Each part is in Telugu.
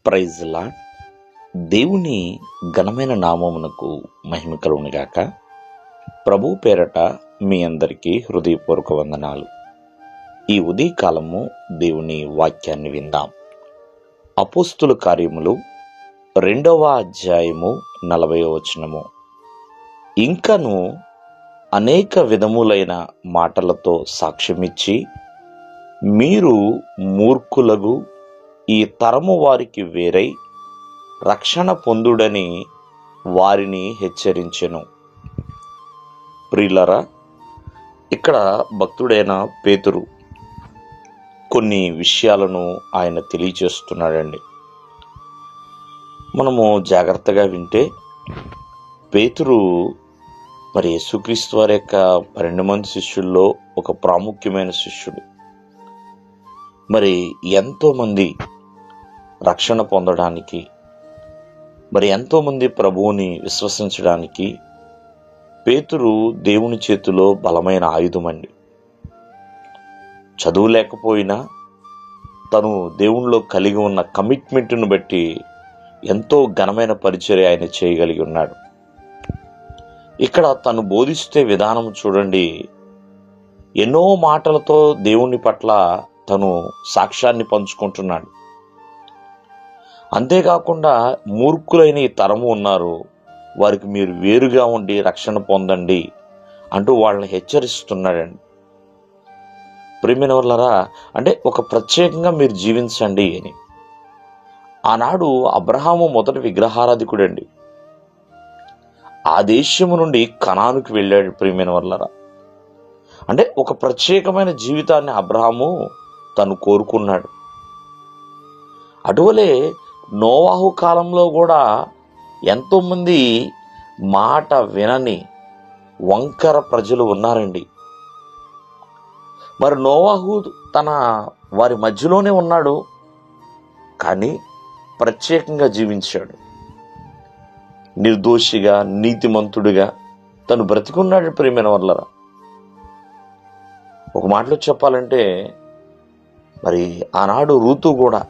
Praise lord. దేవుని ఘనమైన నామమునకు మహిమ కలుగునుగాక. ప్రభు పేరట మీ అందరికీ హృదయపూర్వక వందనాలు. ఈ ఉదయకాలము దేవుని వాక్యాన్ని విందాం. అపోస్తుల కార్యములు 2వ అధ్యాయము 40వ వచనము. ఇంకను అనేక విధములైన మాటలతో సాక్ష్యమిచ్చి, మీరు మూర్ఖులగు ఈ తరము వారికి వేరై రక్షణ పొందుడని వారిని హెచ్చరించెను. ప్రియులారా, ఇక్కడ భక్తుడైన పేతురు కొన్ని విషయాలను ఆయన తెలియచేస్తున్నాడండి. మనము జాగ్రత్తగా వింటే పేతురు మరి యేసుక్రీస్తు వారి యొక్క 12 మంది శిష్యుల్లో ఒక ప్రాముఖ్యమైన శిష్యుడు. మరి ఎంతోమంది రక్షణ పొందడానికి, మరి ఎంతోమంది ప్రభువుని విశ్వసించడానికి పేతురు దేవుని చేతిలో బలమైన ఆయుధమండి. చదువు లేకపోయినా తను దేవునిలో కలిగి ఉన్న కమిట్మెంట్ను బట్టి ఎంతో ఘనమైన పరిచర్య ఆయన చేయగలిగి ఉన్నాడు. ఇక్కడ తను బోధిస్తే విధానం చూడండి. ఎన్నో మాటలతో దేవుని పట్ల తను సాక్ష్యాన్ని పంచుకుంటున్నాడు. అంతేకాకుండా మూర్ఖులైన ఈ తరము ఉన్నారు, వారికి మీరు వేరుగా ఉండి రక్షణ పొందండి అంటూ వాళ్ళని హెచ్చరిస్తున్నాడండి. ప్రియమైన వాళ్ళారా, అంటే ఒక ప్రత్యేకంగా మీరు జీవించండి అని. ఆనాడు అబ్రహాము మొదటి విగ్రహారాధికుడండి. ఆ దేశము నుండి కనానుకు వెళ్ళాడు. ప్రియమైన వాళ్ళారా, అంటే ఒక ప్రత్యేకమైన జీవితాన్ని అబ్రహాము తను కోరుకున్నాడు. అటువలే నోవాహు కాలంలో కూడా ఎంతోమంది మాట వినని వంకర ప్రజలు ఉన్నారండి. మరి నోవాహు తన వారి మధ్యలోనే ఉన్నాడు, కానీ ప్రత్యేకంగా జీవించాడు. నిర్దోషిగా, నీతిమంతుడిగా తను బ్రతికున్నాడు. ప్రియమైన వాళ్ళరా, ఒక మాటలో చెప్పాలంటే మరి ఆనాడు రూతు కూడా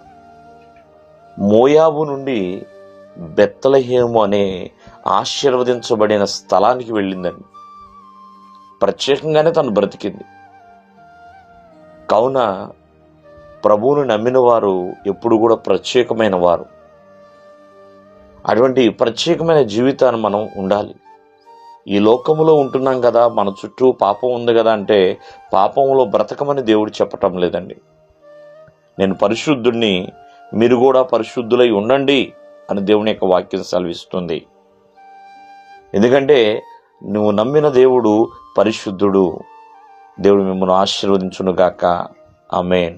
మోయాబు నుండి బెత్లెహేము అనే ఆశీర్వదించబడిన స్థలానికి వెళ్ళిందండి. ప్రత్యేకంగానే తను బ్రతికింది. కావున ప్రభువును నమ్మిన వారు ఎప్పుడు కూడా ప్రత్యేకమైన వారు. అటువంటి ప్రత్యేకమైన జీవితాన్ని మనం ఉండాలి. ఈ లోకములో ఉంటున్నాం కదా, మన చుట్టూ పాపం ఉంది కదా అంటే పాపంలో బ్రతకమని దేవుడు చెప్పటం లేదండి. నేను పరిశుద్ధుడిని, మీరు కూడా పరిశుద్ధులై ఉండండి అని దేవుని యొక్క వాక్యం సెలవిస్తుంది. ఎందుకంటే నువ్వు నమ్మిన దేవుడు పరిశుద్ధుడు. దేవుడు మిమ్మల్ని ఆశీర్వదించును గాక. ఆమేన్.